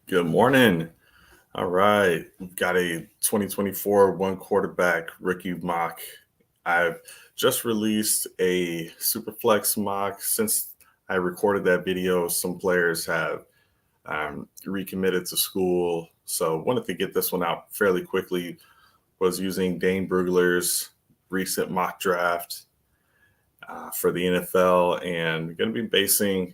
Good morning. All right. We've got a 2024 one quarterback rookie mock. I've just released a Superflex mock. Since I recorded that video, some players have recommitted to school. So wanted to get this one out fairly quickly. Was using Dane Brugler's recent mock draft for the NFL and going to be basing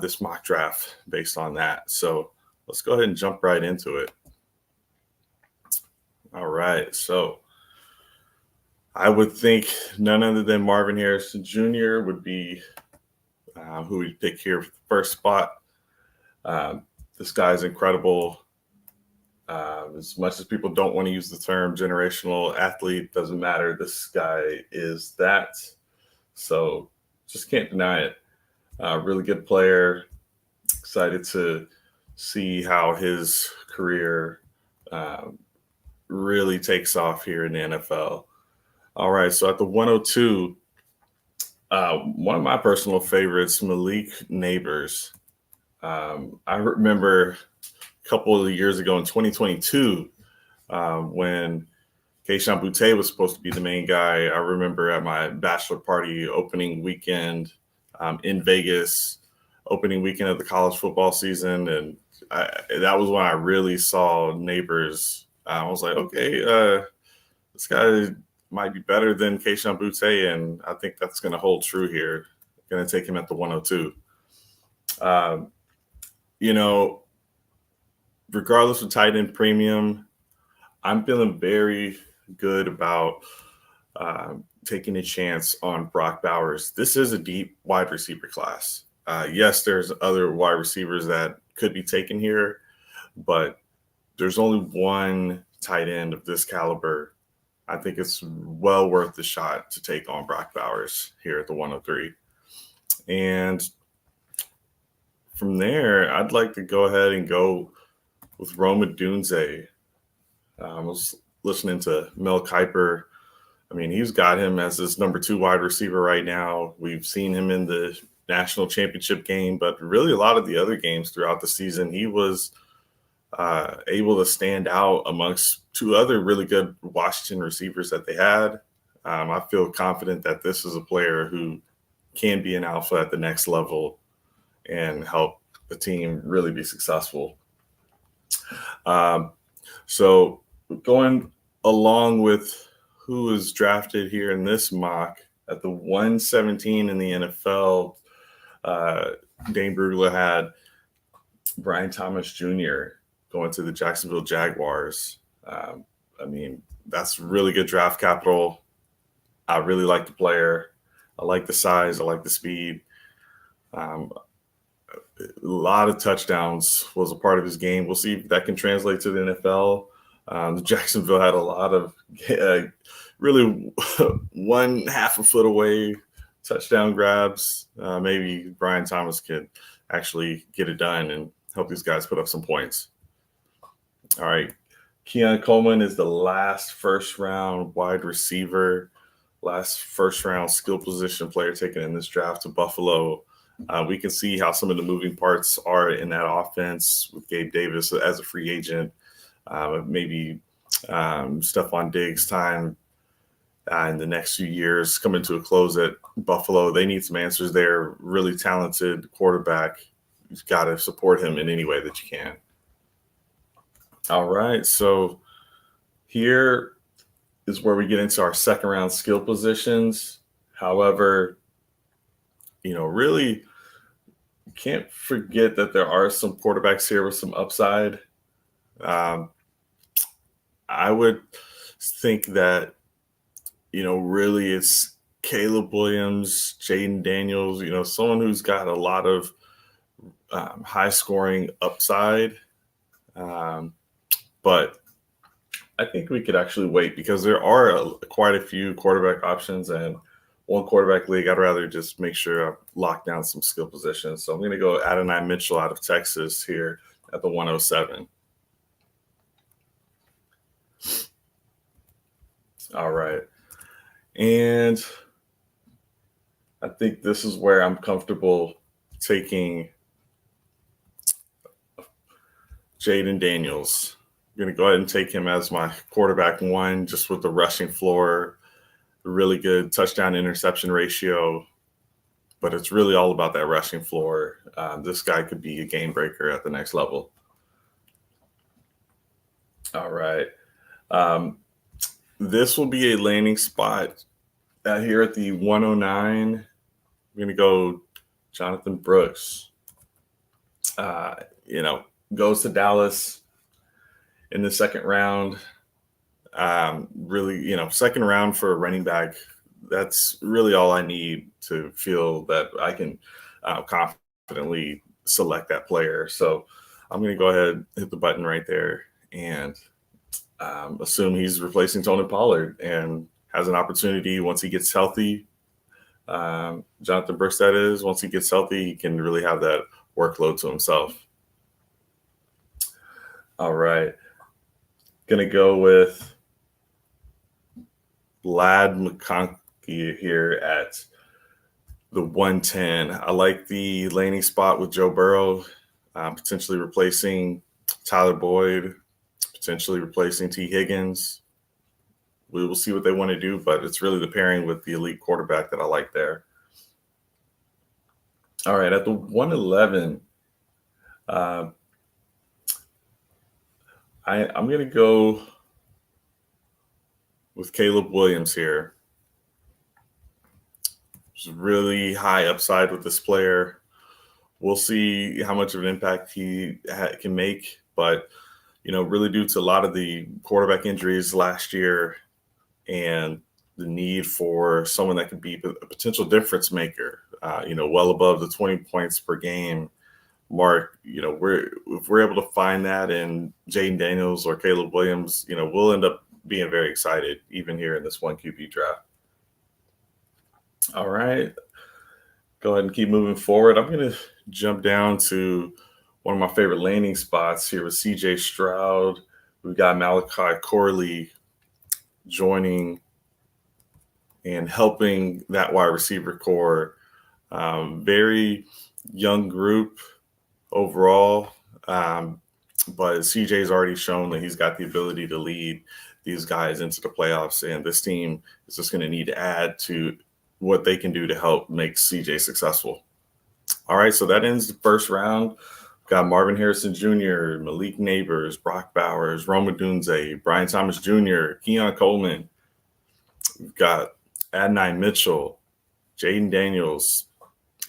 this mock draft based on that. So let's go ahead and jump right into it. All right. So I would think none other than Marvin Harrison Jr. would be who we'd pick here for the first spot. This guy's incredible. As much as people don't want to use the term generational athlete, doesn't matter. This guy is that. So just can't deny it. Really good player. Excited to see how his career really takes off here in the NFL. All right, so at the 102, one of my personal favorites, Malik Neighbors. I remember a couple of years ago in 2022 when Keishawn Butte was supposed to be the main guy. I remember at my bachelor party opening weekend in Vegas, opening weekend of the college football season, and that was when I really saw Neighbors. I was like, okay, this guy might be better than Keishawn Butte, and I think that's going to hold true here. Going to take him at the 102. You know, regardless of tight end premium, I'm feeling very good about taking a chance on Brock Bowers. This is a deep wide receiver class. Yes, there's other wide receivers that could be taken here, but there's only one tight end of this caliber. I think it's well worth the shot to take on Brock Bowers here at the 103. And from there, I'd like to go ahead and go with Rome Odunze. I was listening to Mel Kiper. I mean, he's got him as his number 2 wide receiver right now. We've seen him in the national championship game, but really a lot of the other games throughout the season, he was able to stand out amongst 2 other really good Washington receivers that they had. I feel confident that this is a player who can be an alpha at the next level and help the team really be successful. So going along with who is drafted here in this mock at the 117 in the NFL, Dane Brugler had Brian Thomas Jr. going to the Jacksonville Jaguars. I mean, that's really good draft capital. I really like the player. I like the size. I like the speed. A lot of touchdowns was a part of his game. We'll see if that can translate to the NFL. Jacksonville had a lot of really 1/2 a foot away touchdown grabs. Maybe Brian Thomas could actually get it done and help these guys put up some points. All right. Keon Coleman is the last first-round wide receiver, last first-round skill position player taken in this draft to Buffalo. We can see how some of the moving parts are in that offense with Gabe Davis as a free agent. Maybe Stephon Diggs' time in the next few years coming to a close at Buffalo. They need some answers there. Really talented quarterback. You've got to support him in any way that you can. All right, so here is where we get into our second round skill positions. However, really you can't forget that there are some quarterbacks here with some upside. I would think that, really it's Caleb Williams, Jaden Daniels, someone who's got a lot of high scoring upside. But I think we could actually wait because there are quite a few quarterback options, and one quarterback league, I'd rather just make sure I lock down some skill positions. So I'm going to go Adonai Mitchell out of Texas here at the 107. All right. And I think this is where I'm comfortable taking Jaden Daniels. I'm going to go ahead and take him as my quarterback one, just with the rushing floor, really good touchdown interception ratio. But it's really all about that rushing floor. This guy could be a game breaker at the next level. All right. This will be a landing spot here at the 109. I'm going to go Jonathan Brooks. Goes to Dallas in the second round. Really, second round for a running back. That's really all I need to feel that I can confidently select that player. So I'm going to go ahead, hit the button right there, and assume he's replacing Tony Pollard and has an opportunity once he gets healthy. Jonathan Brooks, that is, once he gets healthy, he can really have that workload to himself. All right. Going to go with Ladd McConkey here at the 110. I like the landing spot with Joe Burrow, potentially replacing Tyler Boyd, potentially replacing T. Higgins. We will see what they want to do, but it's really the pairing with the elite quarterback that I like there. All right, at the 111, I'm going to go with Caleb Williams here. There's really high upside with this player. We'll see how much of an impact he can make, but really due to a lot of the quarterback injuries last year and the need for someone that could be a potential difference maker, well above the 20 points per game mark. If we're able to find that in Jaden Daniels or Caleb Williams, we'll end up being very excited even here in this 1QB draft. All right, go ahead and keep moving forward. I'm going to jump down to one of my favorite landing spots here with CJ Stroud. We've got Malachi Corley joining and helping that wide receiver core. Very young group overall, but CJ's already shown that he's got the ability to lead these guys into the playoffs, and this team is just going to need to add to what they can do to help make CJ successful. All right, so that ends the first round. We've got Marvin Harrison Jr., Malik Neighbors, Brock Bowers, Roma Dunze, Brian Thomas Jr., Keon Coleman. We've got Adonai Mitchell, Jaden Daniels,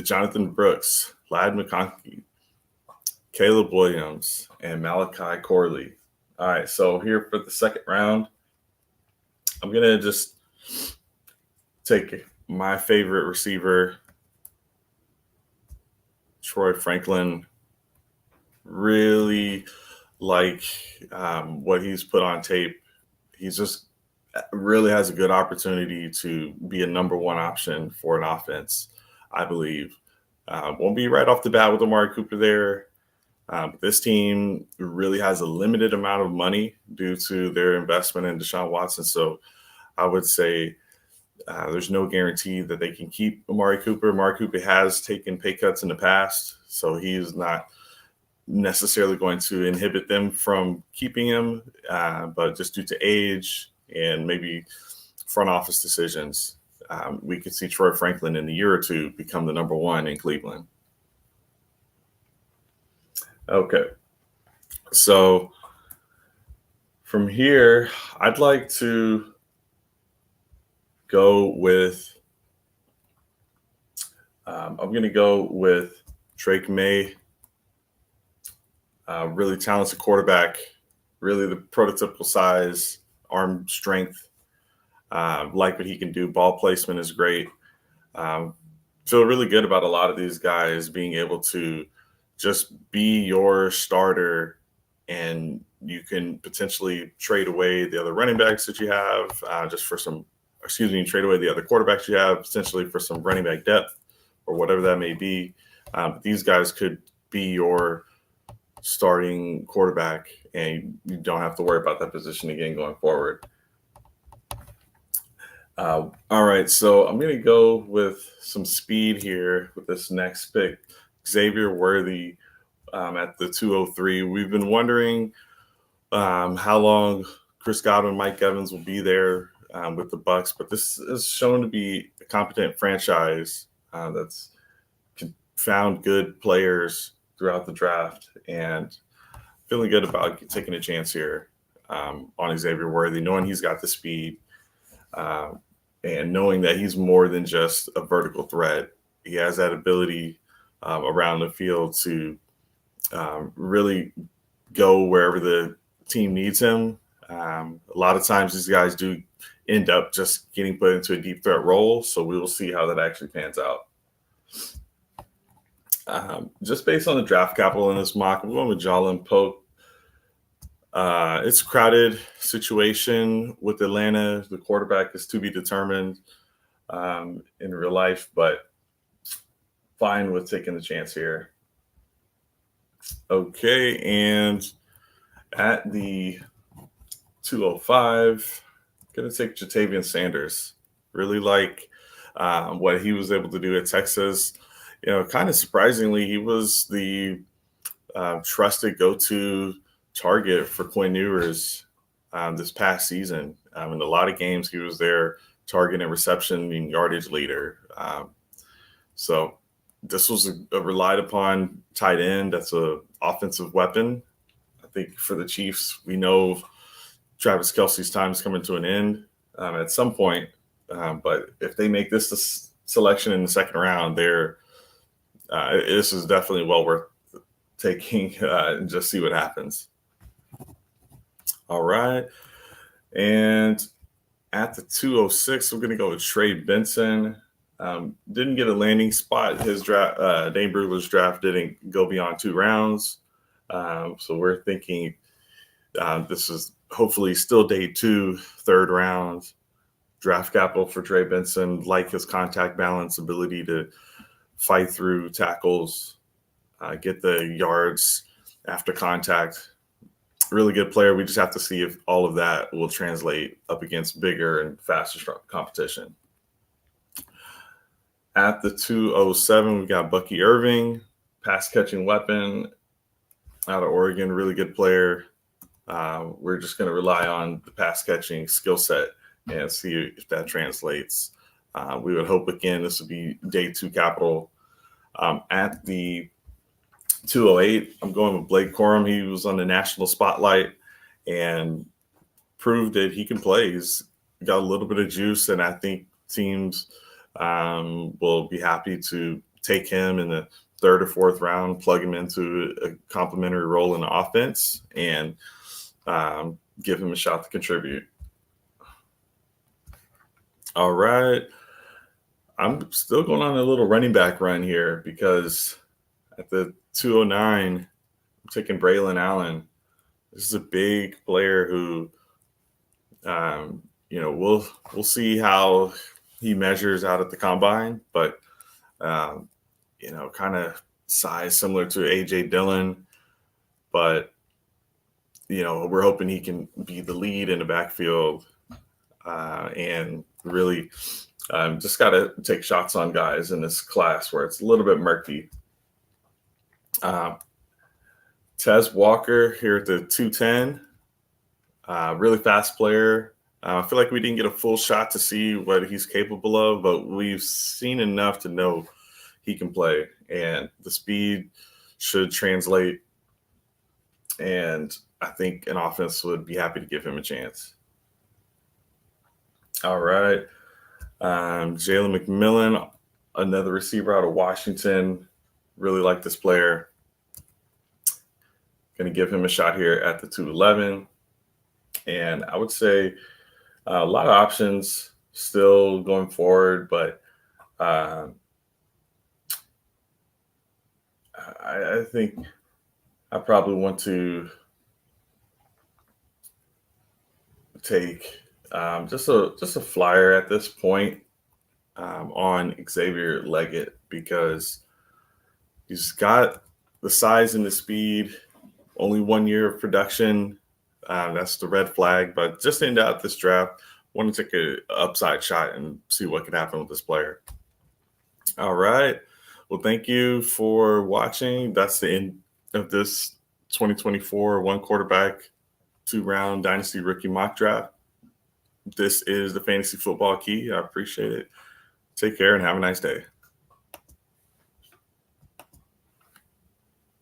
Jonathan Brooks, Ladd McConkey, Caleb Williams, and Malachi Corley. All right, so here for the second round, I'm going to just take my favorite receiver, Troy Franklin. Really like what he's put on tape. He's just really has a good opportunity to be a number one option for an offense, I believe. Won't be right off the bat with Amari Cooper there. This team really has a limited amount of money due to their investment in Deshaun Watson. So I would say there's no guarantee that they can keep Amari Cooper. Amari Cooper has taken pay cuts in the past, so he is not necessarily going to inhibit them from keeping him, but just due to age and maybe front office decisions, we could see Troy Franklin in a year or two become the number one in Cleveland. Okay, so from here, I'd like to go with I'm going to go with Drake May. Really talented quarterback, really the prototypical size, arm strength. Like what he can do. Ball placement is great. Feel really good about a lot of these guys being able to just be your starter, and you can potentially trade away the other running backs that you have trade away the other quarterbacks you have potentially for some running back depth or whatever that may be. These guys could be your starting quarterback, and you don't have to worry about that position again going forward. All right, so I'm going to go with some speed here with this next pick. Xavier Worthy, at the 203. We've been wondering how long Chris Godwin, Mike Evans will be there with the Bucks, but this is shown to be a competent franchise that's found good players throughout the draft, and feeling good about taking a chance here on Xavier Worthy, knowing he's got the speed uh, and knowing that he's more than just a vertical threat. He has that ability around the field to really go wherever the team needs him. A lot of times these guys do end up just getting put into a deep threat role, so we will see how that actually pans out. Just based on the draft capital in this mock, I'm going with Jalen Pope. It's a crowded situation with Atlanta. The quarterback is to be determined in real life, but fine with taking the chance here. Okay, and at the 205, going to take Jatavian Sanders. Really like what he was able to do at Texas. Kind of surprisingly, he was the trusted go-to target for Quinn Ewers this past season. In a lot of games, he was their target and reception and yardage leader. So this was a relied upon tight end. That's an offensive weapon. I think for the Chiefs, we know Travis Kelce's time is coming to an end at some point. But if they make this selection in the second round, this is definitely well worth taking and just see what happens. All right. And at the 206, we're going to go with Trey Benson. Didn't get a landing spot. His draft, Dane Brugler's draft didn't go beyond 2 rounds. So we're thinking this is hopefully still day 2, 3rd round. Draft capital for Trey Benson, like his contact balance, ability to fight through tackles, get the yards after contact. Really good player. We just have to see if all of that will translate up against bigger and faster competition. At the 207, we got Bucky Irving, pass catching weapon out of Oregon, really good player. We're just going to rely on the pass catching skill set and see if that translates. We would hope, again, this would be day 2 capital. At the 208, I'm going with Blake Corum. He was on the national spotlight and proved that he can play. He's got a little bit of juice, and I think teams will be happy to take him in the 3rd or 4th round, plug him into a complementary role in the offense, and give him a shot to contribute. All right. I'm still going on a little running back run here because at the 209, I'm taking Braylon Allen. This is a big player who, we'll see how he measures out at the combine, but, kind of size similar to A.J. Dillon. But, we're hoping he can be the lead in the backfield and really just got to take shots on guys in this class where it's a little bit murky. Tez Walker here at the 210, really fast player. I feel like we didn't get a full shot to see what he's capable of, but we've seen enough to know he can play, and the speed should translate. And I think an offense would be happy to give him a chance. All right. Jalen McMillan, another receiver out of Washington. Really like this player. Going to give him a shot here at the 211. And I would say a lot of options still going forward, but I think I probably want to take just a flyer at this point on Xavier Leggett, because he's got the size and the speed. Only 1 year of production. That's the red flag. But just to end out this draft, want to take an upside shot and see what could happen with this player. All right. Well, thank you for watching. That's the end of this 2024 one quarterback, 2-round dynasty rookie mock draft. This is the Fantasy Football Key. I appreciate it. Take care and have a nice day.